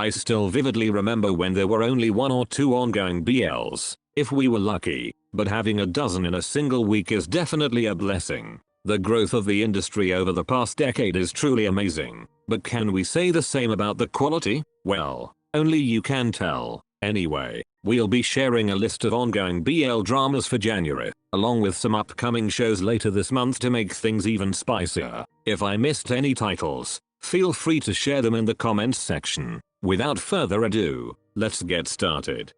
I still vividly remember when there were only 1 or 2 ongoing BLs, if we were lucky, but having a dozen in a single week is definitely a blessing. The growth of the industry over the past decade is truly amazing, but can we say the same about the quality? Well, only you can tell. Anyway, we'll be sharing a list of ongoing BL dramas for January, along with some upcoming shows later this month to make things even spicier. If I missed any titles, feel free to share them in the comments section. Without further ado, let's get started.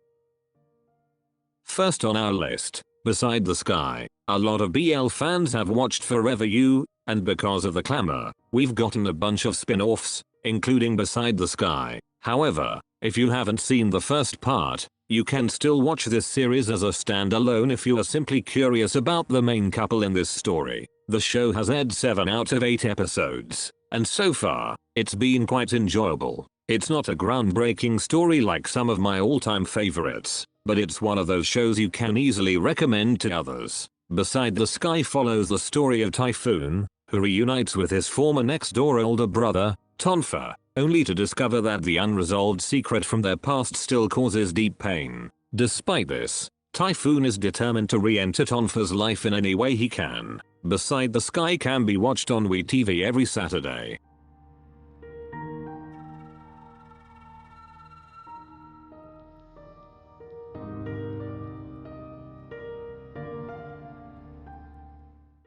First on our list, Beside the Sky. A lot of BL fans have watched Forever You, and because of the clamor, we've gotten a bunch of spin-offs, including Beside the Sky. However, if you haven't seen the first part, you can still watch this series as a standalone if you are simply curious about the main couple in this story. The show has aired 7 out of 8 episodes, and so far, it's been quite enjoyable. It's not a groundbreaking story like some of my all-time favorites, but it's one of those shows you can easily recommend to others. Beside the Sky follows the story of Typhoon, who reunites with his former next-door older brother, Tonfa, only to discover that the unresolved secret from their past still causes deep pain. Despite this, Typhoon is determined to re-enter Tonfa's life in any way he can. Beside the Sky can be watched on WeTV every Saturday.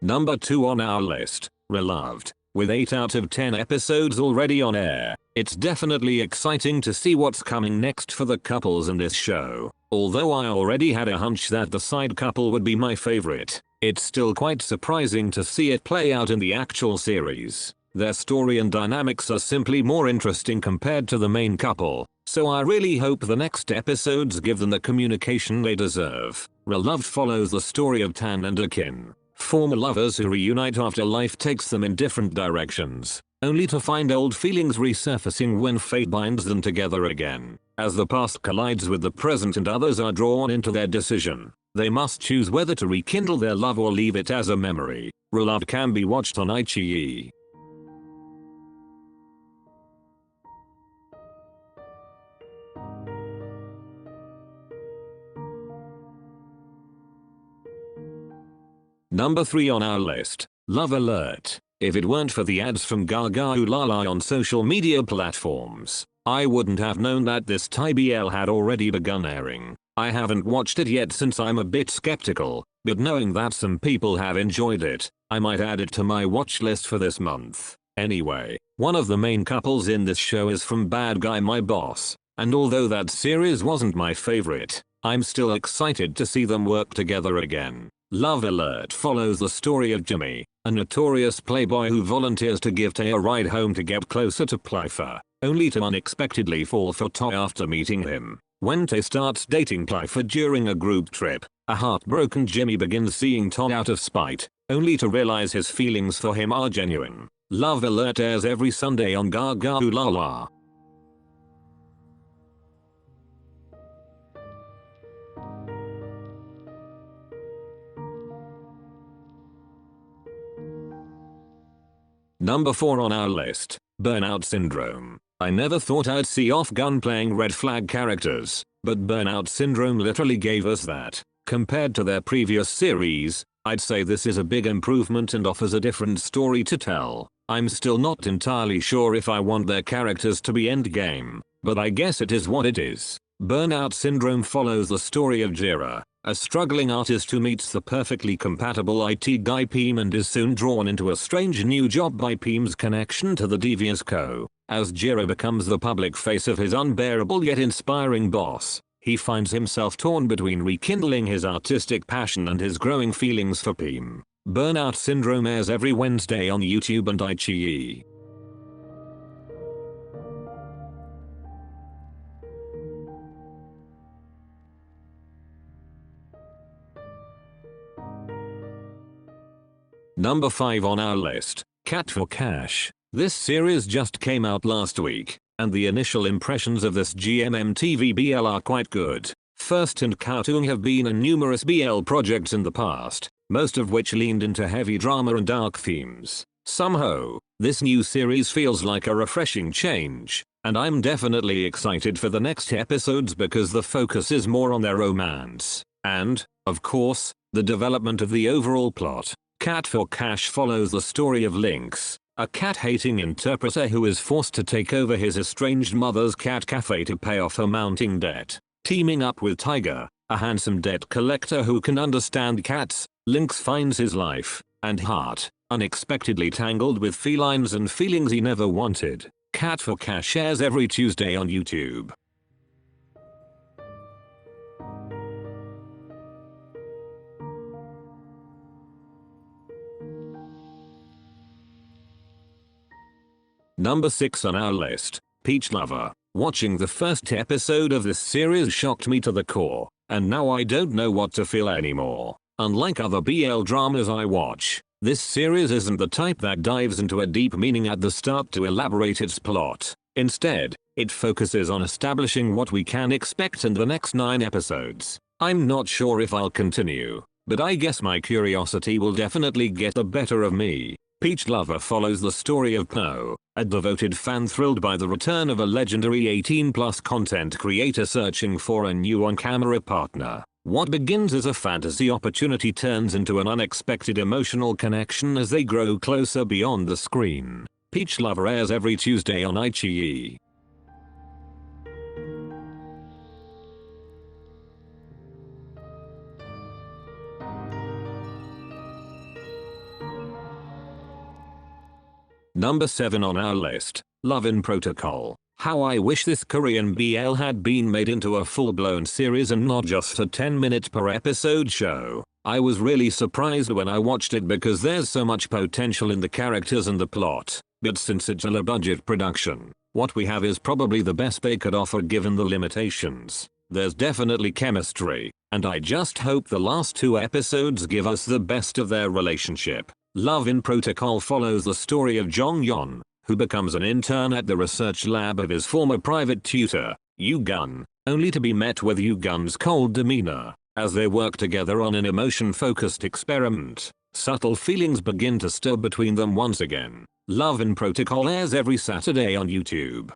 Number 2 on our list, Reloved. With 8 out of 10 episodes already on air, it's definitely exciting to see what's coming next for the couples in this show. Although I already had a hunch that the side couple would be my favorite, it's still quite surprising to see it play out in the actual series. Their story and dynamics are simply more interesting compared to the main couple, so I really hope the next episodes give them the communication they deserve. Reloved follows the story of Tan and Akin, former lovers who reunite after life takes them in different directions, only to find old feelings resurfacing when fate binds them together again. As the past collides with the present and others are drawn into their decision, they must choose whether to rekindle their love or leave it as a memory. Reloved can be watched on iQIYI. Number 3 on our list, Love Alert. If it weren't for the ads from Gaga Ulala on social media platforms, I wouldn't have known that this Thai BL had already begun airing. I haven't watched it yet since I'm a bit skeptical, but knowing that some people have enjoyed it, I might add it to my watch list for this month. Anyway, one of the main couples in this show is from Bad Guy My Boss, and although that series wasn't my favorite, I'm still excited to see them work together again. Love Alert follows the story of Jimmy, a notorious playboy who volunteers to give Tay a ride home to get closer to Plyfer, only to unexpectedly fall for Toy after meeting him. When Tay starts dating Plyfer during a group trip, a heartbroken Jimmy begins seeing Toy out of spite, only to realize his feelings for him are genuine. Love Alert airs every Sunday on Gaga Ulala. Number 4 on our list, Burnout Syndrome. I never thought I'd see off-gun playing red flag characters, but Burnout Syndrome literally gave us that. Compared to their previous series, I'd say this is a big improvement and offers a different story to tell. I'm still not entirely sure if I want their characters to be endgame, but I guess it is what it is. Burnout Syndrome follows the story of Jira, a struggling artist who meets the perfectly compatible IT guy Peem and is soon drawn into a strange new job by Peem's connection to the devious Co. As Jira becomes the public face of his unbearable yet inspiring boss, he finds himself torn between rekindling his artistic passion and his growing feelings for Peem. Burnout Syndrome airs every Wednesday on YouTube and iQIYI. Number 5 on our list, Cat for Cash. This series just came out last week, and the initial impressions of this GMMTV BL are quite good. First and Kowtoong have been in numerous BL projects in the past, most of which leaned into heavy drama and dark themes. Somehow, this new series feels like a refreshing change, and I'm definitely excited for the next episodes because the focus is more on their romance, and, of course, the development of the overall plot. Cat for Cash follows the story of Lynx, a cat-hating interpreter who is forced to take over his estranged mother's cat cafe to pay off her mounting debt. Teaming up with Tiger, a handsome debt collector who can understand cats, Lynx finds his life and heart unexpectedly tangled with felines and feelings he never wanted. Cat for Cash airs every Tuesday on YouTube. Number 6 on our list, Peach Lover. Watching the first episode of this series shocked me to the core, and now I don't know what to feel anymore. Unlike other BL dramas I watch, this series isn't the type that dives into a deep meaning at the start to elaborate its plot. Instead, it focuses on establishing what we can expect in the next 9 episodes. I'm not sure if I'll continue, but I guess my curiosity will definitely get the better of me. Peach Lover follows the story of Poe, a devoted fan thrilled by the return of a legendary 18+ content creator searching for a new on-camera partner. What begins as a fantasy opportunity turns into an unexpected emotional connection as they grow closer beyond the screen. Peach Lover airs every Tuesday on iQIYI. Number 7 on our list, Love-In Protocol. How I wish this Korean BL had been made into a full-blown series and not just a 10-minute per episode show. I was really surprised when I watched it because there's so much potential in the characters and the plot, but since it's a low-budget production, what we have is probably the best they could offer given the limitations. There's definitely chemistry, and I just hope the last 2 episodes give us the best of their relationship. Love-In Protocol follows the story of Jong-yeon, who becomes an intern at the research lab of his former private tutor, Yoo-gun, only to be met with Yoo-gun's cold demeanor. As they work together on an emotion-focused experiment, subtle feelings begin to stir between them once again. Love-In Protocol airs every Saturday on YouTube.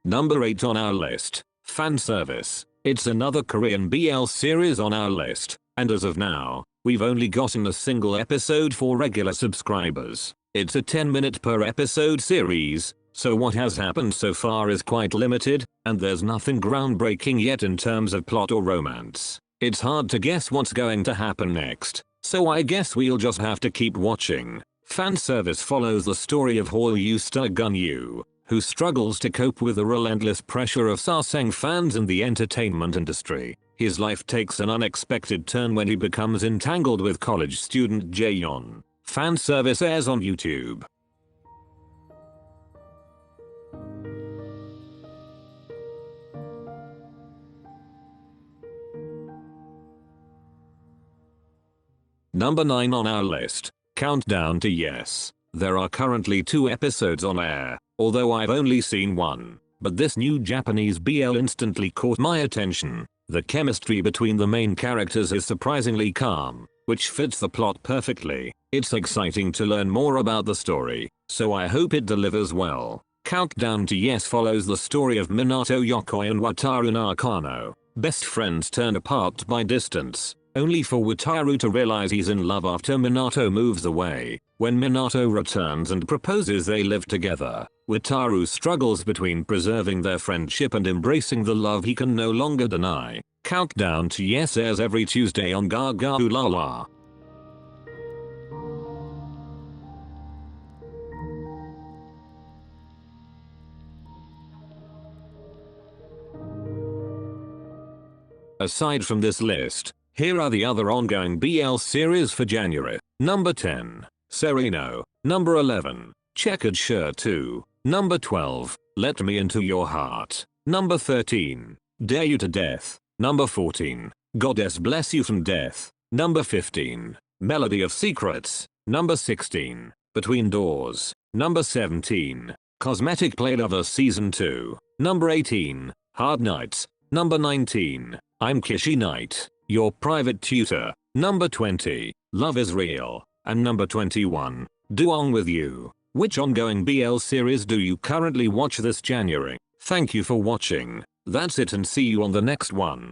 Number 8 on our list, Fan Service. It's another Korean BL series on our list, and as of now, we've only gotten a single episode for regular subscribers. It's a 10-minute per episode series, so what has happened so far is quite limited, and there's nothing groundbreaking yet in terms of plot or romance. It's hard to guess what's going to happen next, so I guess we'll just have to keep watching. Fan Service follows the story of Hol-Yu Gun-yu, who struggles to cope with the relentless pressure of Sasaeng fans in the entertainment industry. His life takes an unexpected turn when he becomes entangled with college student Jaeyeon. Fan Service airs on YouTube. Number 9 on our list, Countdown to Yes. There are currently 2 episodes on air, although I've only seen 1, but this new Japanese BL instantly caught my attention. The chemistry between the main characters is surprisingly calm, which fits the plot perfectly. It's exciting to learn more about the story, so I hope it delivers well. Countdown to Yes follows the story of Minato Yokoi and Wataru Nakano, best friends turned apart by distance, only for Wataru to realize he's in love after Minato moves away. When Minato returns and proposes they live together, Wataru struggles between preserving their friendship and embracing the love he can no longer deny. Countdown to Yes airs every Tuesday on Gaga Ulala. Aside from this list, here are the other ongoing BL series for January. Number 10, Sereno. Number 11, Checkered Shirt 2. Number 12, Let Me Into Your Heart. Number 13, Dare You to Death. Number 14, Goddess Bless You from Death. Number 15, Melody of Secrets. Number 16, Between Doors. Number 17, Cosmetic Play Lover Season 2. Number 18, Hard Nights. Number 19, I'm Kishi Knight, your private tutor. Number 20. Love is Real. And number 21. Duong with You. Which ongoing BL series do you currently watch this January? Thank you for watching. That's it and see you on the next one.